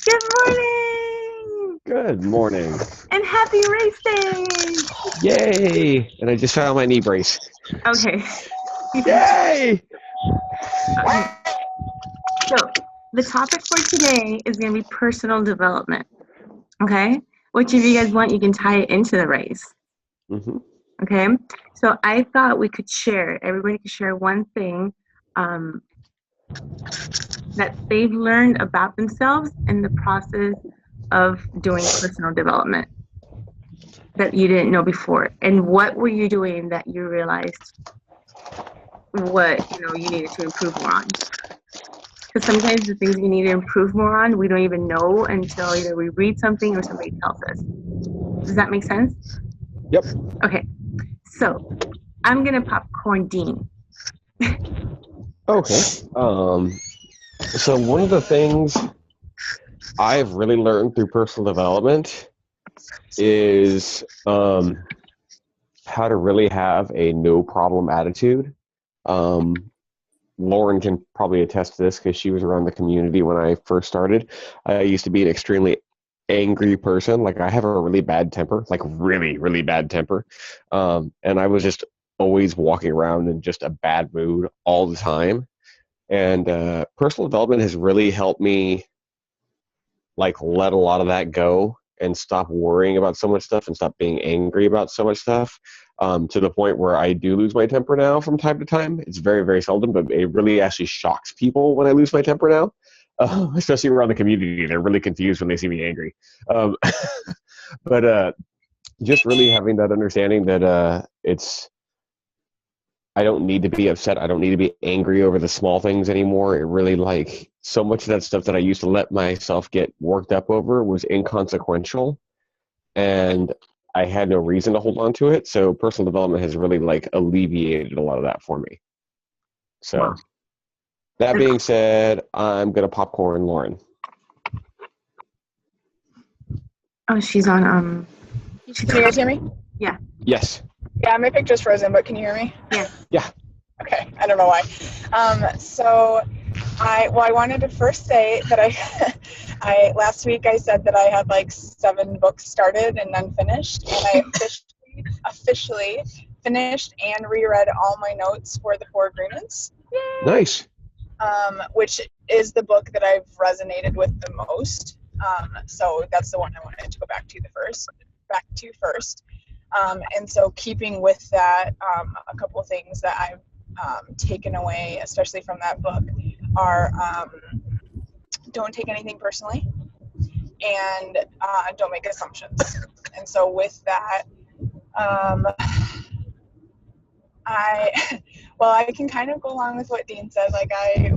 Good morning Good morning. and happy race day. Yay! And I just found my knee brace. Okay. Yay! Okay. So the topic for today is going to be personal development. Okay. Which, if you guys want, you can tie it into the race. Mm-hmm. Okay. So I thought we could share. Everybody could share one thing that they've learned about themselves in the process of doing personal development that you didn't know before. And what were you doing that you realized what you needed to improve more on? Because sometimes the things we need to improve more on, we don't even know until either we read something or somebody tells us. Does that make sense? Yep. Okay. So I'm gonna popcorn Dean. Okay. So one of the things I've really learned through personal development is how to really have a no problem attitude. Um, Lauren can probably attest to this because she was around the community when I first started. I used to be an extremely angry person. Like I have a really bad temper, like really, really bad temper. And I was just always walking around in just a bad mood all the time. And personal development has really helped me like let a lot of that go and stop worrying about so much stuff and stop being angry about so much stuff, to the point where I do lose my temper now from time to time. It's very, very seldom, but it really actually shocks people when I lose my temper now, especially around the community. They're really confused when they see me angry. Um, but just really having that understanding that it's I don't need to be upset. I don't need to be angry over the small things anymore. It really like so much of that stuff that I used to let myself get worked up over was inconsequential, and I had no reason to hold on to it. So personal development has really like alleviated a lot of that for me. Wow. So that being said, I'm gonna popcorn Lauren. Oh, she's on. Can you guys hear me? Yeah. Yes. Yeah, my picture's frozen, but can you hear me? Yeah. Yeah. Okay, I don't know why. So I wanted to first say that I last week I said that I had like 7 books started and none finished, and I officially finished and reread all my notes for the 4 Agreements. Nice. Which is the book that I've resonated with the most. So that's the one I wanted to go back to first. And so keeping with that, a couple of things that I've taken away, especially from that book, are don't take anything personally and don't make assumptions. And so with that, I can kind of go along with what Dean said. Like a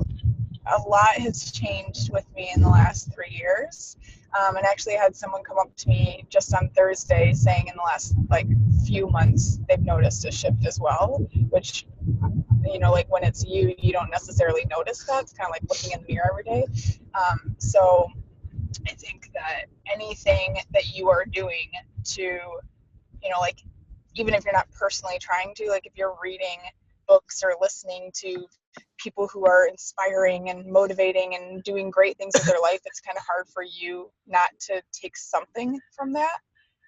lot has changed with me in the last 3 years. And actually had someone come up to me just on Thursday saying in the last like few months they've noticed a shift as well, which, like when it's you don't necessarily notice that. It's kind of like looking in the mirror every day. So I think that anything that you are doing to, like, even if you're not personally trying to, like if you're reading books or listening to people who are inspiring and motivating and doing great things with their life, it's kind of hard for you not to take something from that.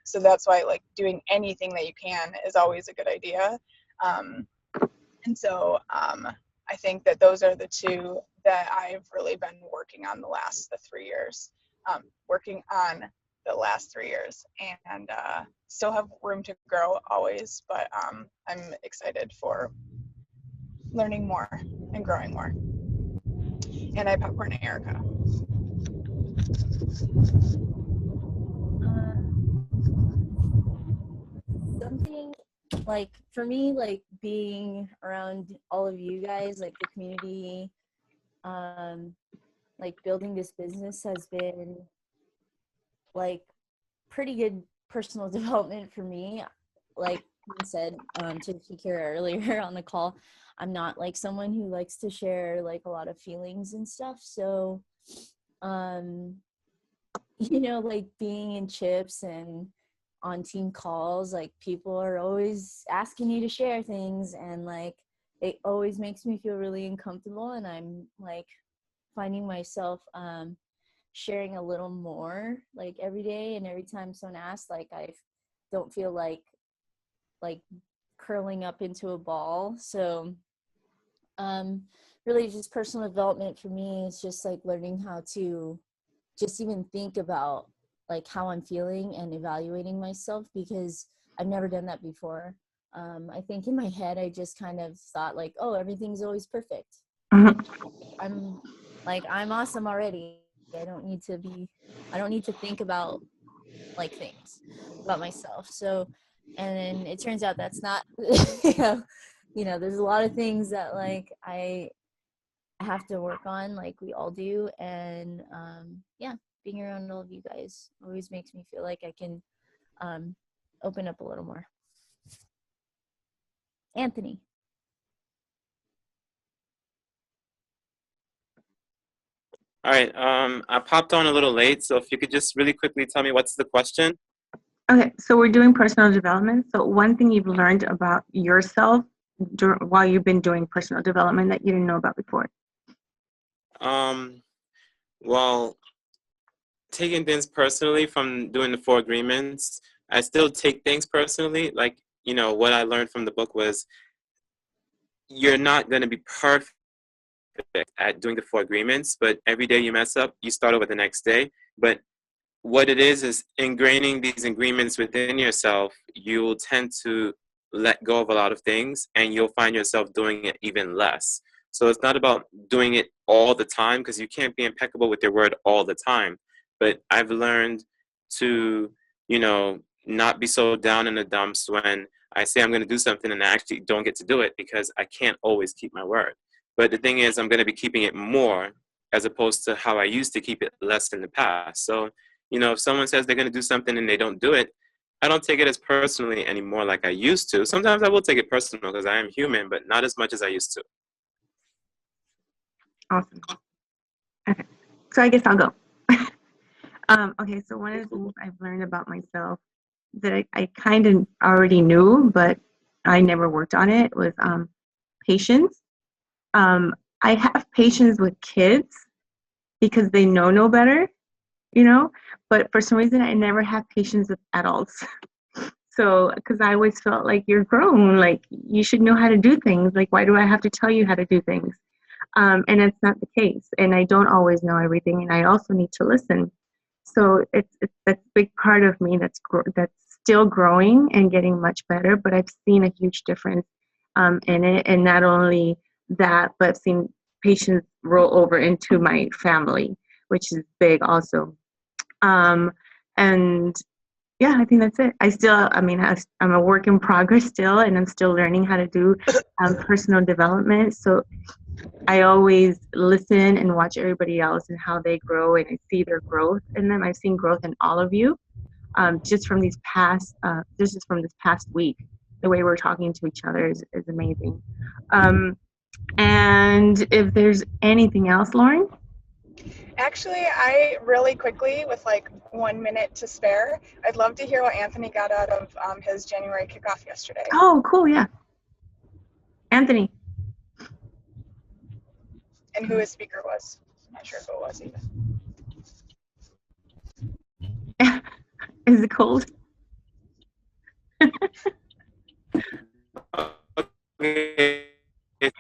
So that's why like doing anything that you can is always a good idea. And so I think that those are the 2 that I've really been working on the 3 years, and still have room to grow always, but I'm excited for learning more and growing more. And I popcorn Erica. Something like for me, like being around all of you guys, like the community, like building this business has been like pretty good personal development for me. Like you said to Shakira earlier on the call, I'm not like someone who likes to share like a lot of feelings and stuff. So, like being in chips and on team calls, like people are always asking you to share things, and like it always makes me feel really uncomfortable, and I'm like finding myself sharing a little more like every day, and every time someone asks, like I don't feel like curling up into a ball. So really just personal development for me is just like learning how to just even think about like how I'm feeling and evaluating myself, because I've never done that before. I think in my head I just kind of thought like, oh, everything's always perfect. I'm awesome already. I don't need to think about like things about myself. So, and then it turns out that's not, there's a lot of things that like I have to work on, like we all do. And being around all of you guys always makes me feel like I can open up a little more. Anthony. All right. I popped on a little late, so if you could just really quickly tell me what's the question. Okay, so we're doing personal development. So one thing you've learned about yourself while you've been doing personal development that you didn't know about before. Well, taking things personally from doing the 4 agreements, I still take things personally. Like, what I learned from the book was you're not going to be perfect at doing the 4 agreements, but every day you mess up, you start over the next day. But what it is ingraining these agreements within yourself, you will tend to let go of a lot of things, and you'll find yourself doing it even less. So it's not about doing it all the time, because you can't be impeccable with your word all the time. But I've learned to, not be so down in the dumps when I say I'm going to do something and I actually don't get to do it, because I can't always keep my word. But the thing is, I'm going to be keeping it more as opposed to how I used to keep it less in the past. So, if someone says they're going to do something and they don't do it, I don't take it as personally anymore like I used to. Sometimes I will take it personal because I am human, but not as much as I used to. Awesome. Okay, so I guess I'll go. Okay, so one of the things I've learned about myself that I kind of already knew, but I never worked on it, was patience. I have patience with kids because they know no better, but for some reason I never have patience with adults. So, because I always felt like you're grown, like you should know how to do things. Like, why do I have to tell you how to do things? And it's not the case. And I don't always know everything, and I also need to listen. So it's that's a big part of me that's still growing and getting much better. But I've seen a huge difference in it, and not only that, but I've seen patients roll over into my family, which is big also. And yeah, I think that's it. I'm a work in progress still, and I'm still learning how to do personal development. So I always listen and watch everybody else and how they grow, and I see their growth in them. I've seen growth in all of you, just from this past week. The way we're talking to each other is amazing. And if there's anything else, Lauren? Actually, I really quickly, with like 1 minute to spare, I'd love to hear what Anthony got out of his January kickoff yesterday. Oh, cool, yeah. Anthony. And who his speaker was. I'm not sure if it was even. Is it cold? Okay,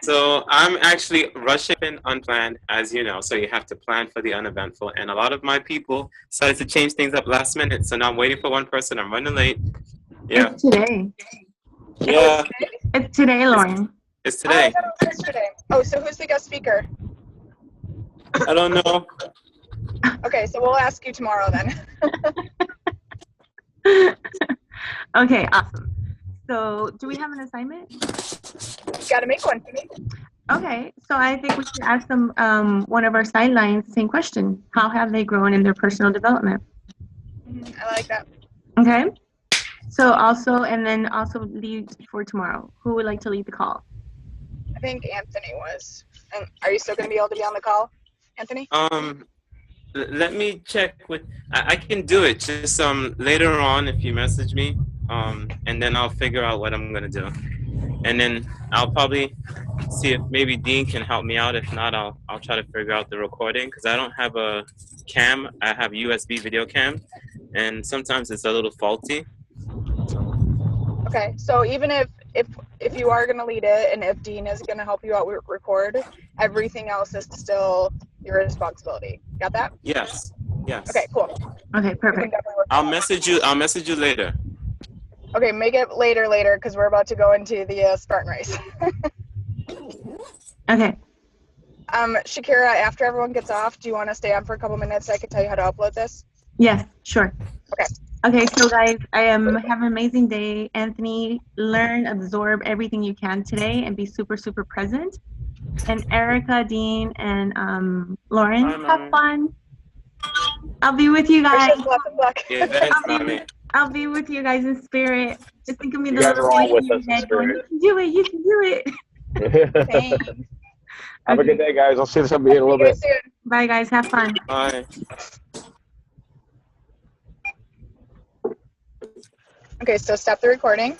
so I'm actually rushing in unplanned, as you know, so you have to plan for the uneventful. And a lot of my people decided to change things up last minute, so now I'm waiting for one person. I'm running late. Yeah. It's today. Yeah. It's today, Lauren. It's today. Oh, I thought it was yesterday. Oh, so who's the guest speaker? I don't know. Okay, so we'll ask you tomorrow then. Okay, awesome. So do we have an assignment? Got to make one. Okay, so I think we should ask them one of our sidelines the same question. How have they grown in their personal development? I like that. Okay. So also lead for tomorrow. Who would like to lead the call? I think Anthony was. And are you still going to be able to be on the call, Anthony? Let me check with. I can do it. Just later on, if you message me, and then I'll figure out what I'm gonna do, and then I'll probably see if maybe Dean can help me out. If not, I'll try to figure out the recording because I don't have a cam. I have USB video cam, and sometimes it's a little faulty. Okay, so even if you are gonna lead it, and if Dean is gonna help you out with record, everything else is still your responsibility. Got that? Yes. Yes. Okay, cool. Okay, We can perfect. definitely work I'll on that. message you later. Okay, make it later, because we're about to go into the Spartan race. Okay. Shakira, after everyone gets off, do you want to stay on for a couple minutes so I can tell you how to upload this? Yes, sure. Okay. Okay, so guys, have an amazing day. Anthony, learn, absorb everything you can today and be super, super present. And Erica, Dean, and Lauren, Bye, have Mommy. fun. I'll be with you Wish guys. us lots of luck. Yeah, thanks, Mommy. I'll be with you guys in spirit. Just think of me, You the guys little are all voice with in your us in head going, spirit. you can do it, you can do it. Thanks. Have a good day, guys. I'll see somebody in a little See you bit. soon. Bye guys, have fun. Bye. Okay, so stop the recording.